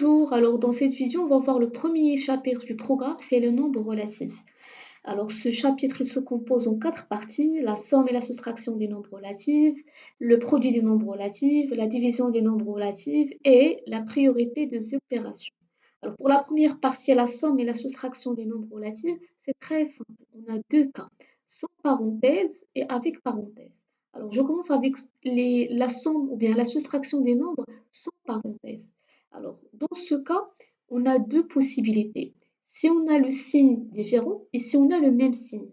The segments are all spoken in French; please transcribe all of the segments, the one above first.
Bonjour, alors dans cette vidéo, on va voir le premier chapitre du programme, c'est le nombre relatif. Alors ce chapitre, il se compose en 4 parties, la somme et la soustraction des nombres relatifs, le produit des nombres relatifs, la division des nombres relatifs et la priorité des opérations. Alors pour la première partie, la somme et la soustraction des nombres relatifs, c'est très simple. On a deux cas, sans parenthèse et avec parenthèse. Alors je commence avec la somme ou bien la soustraction des nombres sans parenthèse. Alors dans ce cas, on a deux possibilités. Si on a le signe différent et si on a le même signe.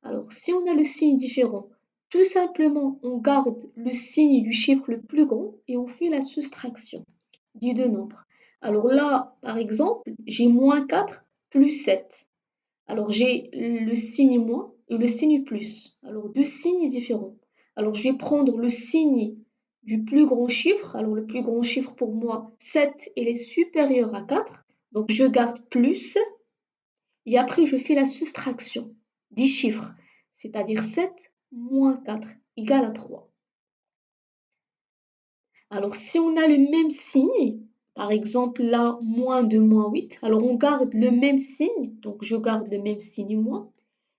Alors si on a le signe différent, tout simplement on garde le signe du chiffre le plus grand et on fait la soustraction des deux nombres. Alors là, par exemple, j'ai moins 4 plus 7. Alors j'ai le signe moins et le signe plus. Alors deux signes différents. Alors je vais prendre le signe du plus grand chiffre. Alors le plus grand chiffre pour moi, 7, il est supérieur à 4. Donc je garde plus et après je fais la soustraction des chiffres. C'est-à-dire 7 moins 4 égale à 3. Alors si on a le même signe, par exemple là, moins 2, moins 8, alors on garde le même signe, donc je garde le même signe moins,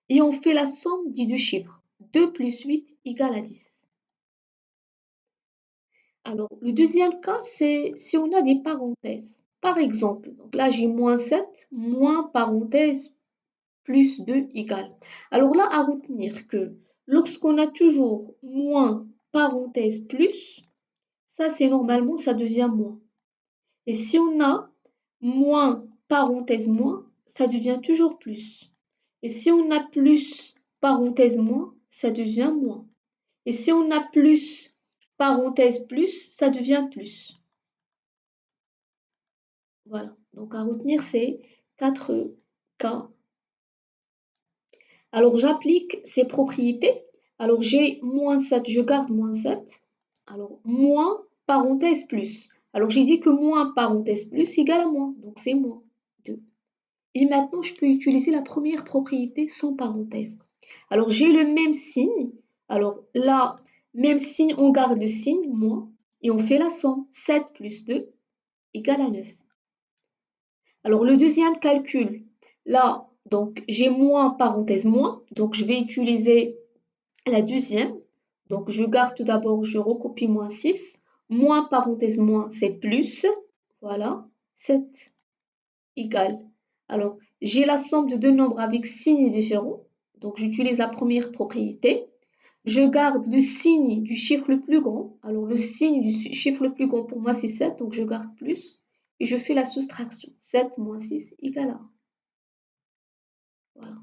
et on fait la somme des deux chiffres. 2 plus 8 égale à 10. Alors le deuxième cas, c'est si on a des parenthèses. Par exemple, donc là j'ai moins 7, moins parenthèse, plus 2 égale. Alors là, à retenir que lorsqu'on a toujours moins parenthèse plus, ça c'est normalement, ça devient moins. Et si on a moins parenthèse moins, ça devient toujours plus. Et si on a plus parenthèse moins, ça devient moins. Et si on a plus parenthèse plus, ça devient plus. Voilà. Donc à retenir, c'est 4 cas. Alors j'applique ces propriétés. Alors j'ai moins 7, je garde moins 7. Alors moins parenthèse plus. Alors j'ai dit que moins parenthèse plus égale à moins. Donc c'est moins 2. Et maintenant, je peux utiliser la première propriété sans parenthèse. Alors, j'ai le même signe. Alors là, même signe, on garde le signe, moins, et on fait la somme. 7 plus 2 égale à 9. Alors, le deuxième calcul, là, donc j'ai moins, parenthèse moins, donc je vais utiliser la deuxième. Donc, je garde tout d'abord, je recopie moins 6. Moins, parenthèse moins, c'est plus. Voilà, 7 égale. Alors, j'ai la somme de deux nombres avec signes différents. Donc, j'utilise la première propriété. Je garde le signe du chiffre le plus grand. Alors, le signe du chiffre le plus grand pour moi, c'est 7. Donc, je garde plus. Et je fais la soustraction. 7 moins 6 égale à 1. Voilà.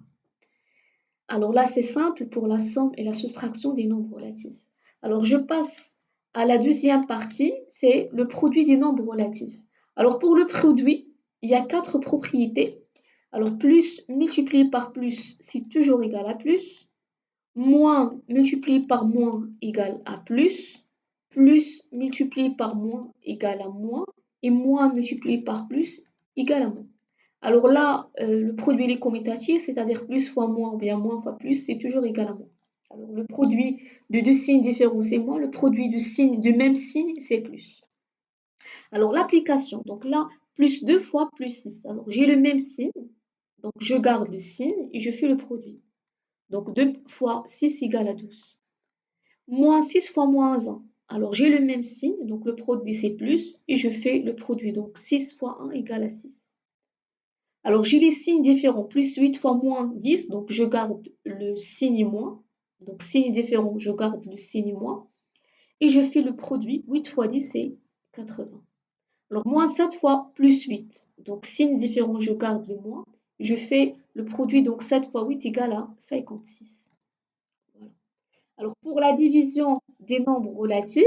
Alors là, c'est simple pour la somme et la soustraction des nombres relatifs. Alors, je passe à la deuxième partie, c'est le produit des nombres relatifs. Alors, pour le produit, il y a 4 propriétés. Alors, plus multiplié par plus, c'est toujours égal à plus. Moins multiplié par moins égale à plus. Plus multiplié par moins égale à moins. Et moins multiplié par plus égale à moins. Alors là, le produit il est commutatif, c'est-à-dire plus fois moins ou bien moins fois plus, c'est toujours égal à moins. Alors le produit de deux signes différents, c'est moins, le produit de signes de même signe, c'est plus. Alors l'application, donc là, plus 2 fois plus 6. Alors j'ai le même signe, donc je garde le signe et je fais le produit. Donc 2 fois 6 égale à 12. Moins 6 fois moins 1. Alors j'ai le même signe, donc le produit c'est plus, et je fais le produit. Donc 6 fois 1 égale à 6. Alors j'ai les signes différents, plus 8 fois moins 10, donc je garde le signe moins. Donc signe différent, je garde le signe moins. Et je fais le produit, 8 fois 10 c'est 80. Alors moins 7 fois plus 8, donc signe différent, je garde le moins. Je fais le produit, donc 7 fois 8 égale à 56. Voilà. Alors pour la division des nombres relatifs,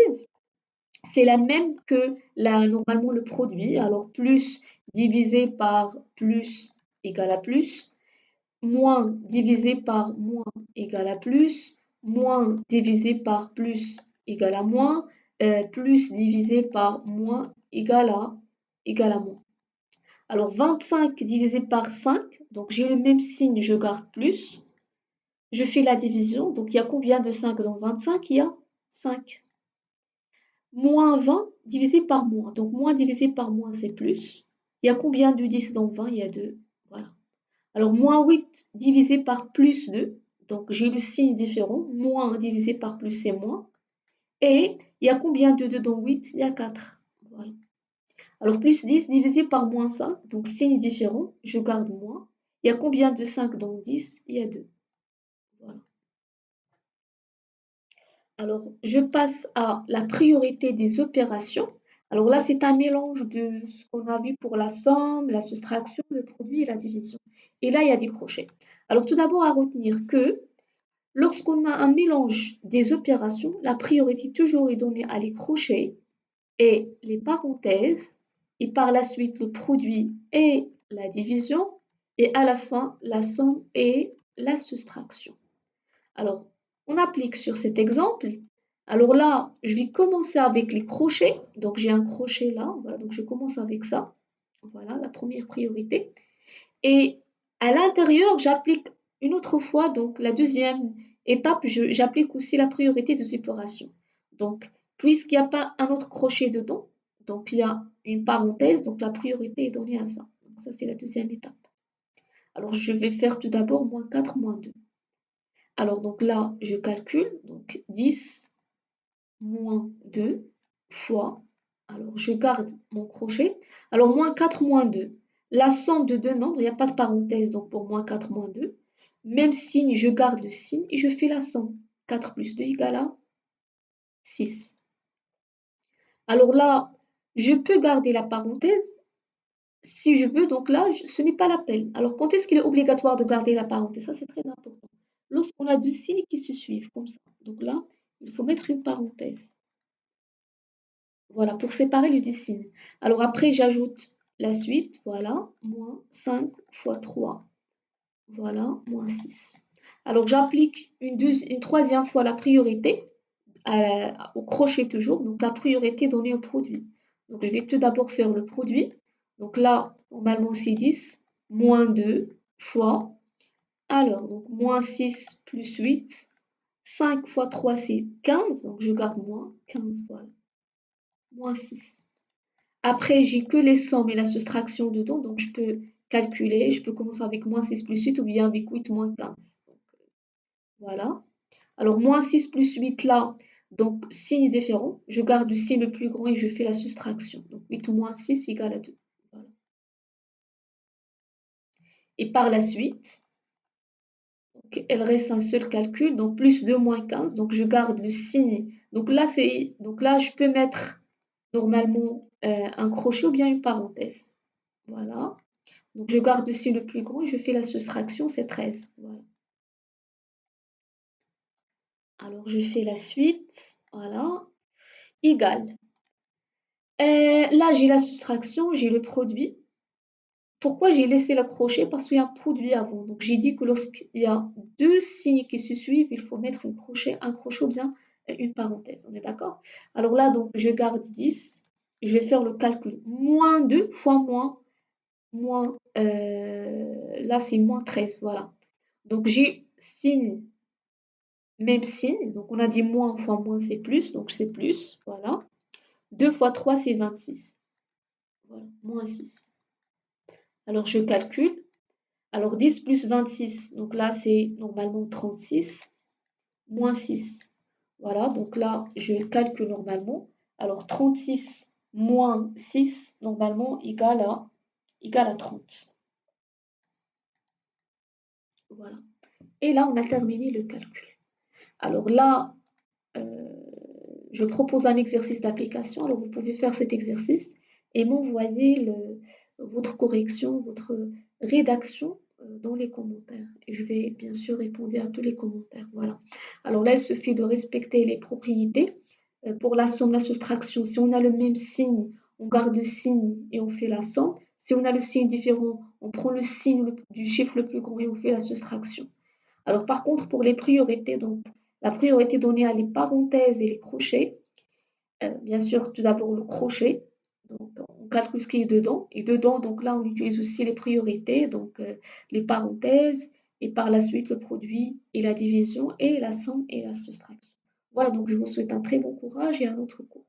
c'est la même que normalement le produit. Alors plus divisé par plus égale à plus, moins divisé par moins égale à plus, moins divisé par plus égale à moins, plus divisé par moins égale à moins. Alors 25 divisé par 5, donc j'ai le même signe, je garde plus. Je fais la division, donc il y a combien de 5 dans 25? Il y a 5. Moins 20 divisé par moins. Donc moins divisé par moins, c'est plus. Il y a combien de 10 dans 20? Il y a 2. Voilà. Alors moins 8 divisé par plus 2. Donc j'ai le signe différent. Moins divisé par plus, c'est moins. Et il y a combien de 2 dans 8? Il y a 4. Voilà. Alors plus 10 divisé par moins 5. Donc signe différent. Je garde moins. Il y a combien de 5 dans 10? Il y a 2. Voilà. Alors, je passe à la priorité des opérations. Alors là, c'est un mélange de ce qu'on a vu pour la somme, la soustraction, le produit et la division. Et là, il y a des crochets. Alors, tout d'abord, à retenir que lorsqu'on a un mélange des opérations, la priorité toujours est donnée à les crochets et les parenthèses, et par la suite le produit et la division, et à la fin, la somme et la soustraction. Alors, on applique sur cet exemple. Alors là, je vais commencer avec les crochets. Donc, j'ai un crochet là. Voilà, donc je commence avec ça. Voilà, la première priorité. Et à l'intérieur, j'applique une autre fois, donc la deuxième étape, j'applique aussi la priorité des opérations. Donc, puisqu'il n'y a pas un autre crochet dedans, donc il y a une parenthèse, donc la priorité est donnée à ça. Donc, ça, c'est la deuxième étape. Alors, je vais faire tout d'abord moins 4, moins 2. Alors, donc là, je calcule, donc 10 moins 2 fois, alors je garde mon crochet, alors moins 4 moins 2, la somme de deux nombres, il n'y a pas de parenthèse, donc pour moins 4 moins 2, même signe, je garde le signe et je fais la somme. 4 plus 2 égale à 6. Alors là, je peux garder la parenthèse si je veux, donc là, ce n'est pas la peine. Alors, quand est-ce qu'il est obligatoire de garder la parenthèse? Ça, c'est très important. Lorsqu'on a deux signes qui se suivent, comme ça. Donc là, il faut mettre une parenthèse. Voilà, pour séparer les deux signes. Alors après, j'ajoute la suite. Voilà, moins 5 fois 3. Voilà, moins 6. Alors, j'applique une troisième fois la priorité au crochet toujours. Donc, la priorité donnée au produit. Donc, je vais tout d'abord faire le produit. Donc là, normalement, c'est 10, moins 2 fois. Alors, donc, moins 6 plus 8. 5 fois 3, c'est 15. Donc, je garde moins 15, voilà. Moins 6. Après, j'ai que les sommes et la soustraction dedans. Donc, je peux calculer. Je peux commencer avec moins 6 plus 8 ou bien avec 8 moins 15. Donc, voilà. Alors, moins 6 plus 8 là. Donc, signe différent. Je garde le signe le plus grand et je fais la soustraction. Donc, 8 moins 6 égale à 2. Voilà. Et par la suite, donc, il reste un seul calcul. Donc, plus 2 moins 15. Donc, je garde le signe. Donc là, je peux mettre normalement un crochet ou bien une parenthèse. Voilà. Donc, je garde le signe le plus grand et je fais la soustraction, c'est 13. Voilà. Alors, je fais la suite. Voilà. Égal. Là, j'ai la soustraction, j'ai le produit. Pourquoi j'ai laissé le crochet? Parce qu'il y a un produit avant. Donc, j'ai dit que lorsqu'il y a deux signes qui se suivent, il faut mettre un crochet ou bien une parenthèse. On est d'accord? Alors là, donc, je garde 10. Je vais faire le calcul. Moins 2 fois là, c'est moins 13. Voilà. Donc, j'ai signe, même signe. Donc, on a dit moins fois moins, c'est plus. Donc, c'est plus. Voilà. 2 fois 3, c'est 26. Voilà. Moins 6. Alors, je calcule. Alors 10 plus 26, donc là c'est normalement 36, moins 6. Voilà, donc là je calcule normalement. Alors 36 moins 6, normalement égale à 30. Voilà. Et là on a terminé le calcul. Alors là, euh, je propose un exercice d'application. Alors vous pouvez faire cet exercice et m'envoyer votre correction, votre rédaction dans les commentaires. Et je vais bien sûr répondre à tous les commentaires. Voilà. Alors là, il suffit de respecter les propriétés. Pour la somme, la soustraction, si on a le même signe, on garde le signe et on fait la somme. Si on a le signe différent, on prend le signe du chiffre le plus grand et on fait la soustraction. Alors par contre, pour les priorités, donc la priorité donnée à les parenthèses et les crochets, bien sûr, tout d'abord le crochet, donc on calcule ce qui est dedans, et dedans, donc là, on utilise aussi les priorités, donc les parenthèses, et par la suite le produit et la division, et la somme et la soustraction. Voilà, donc je vous souhaite un très bon courage et un autre cours.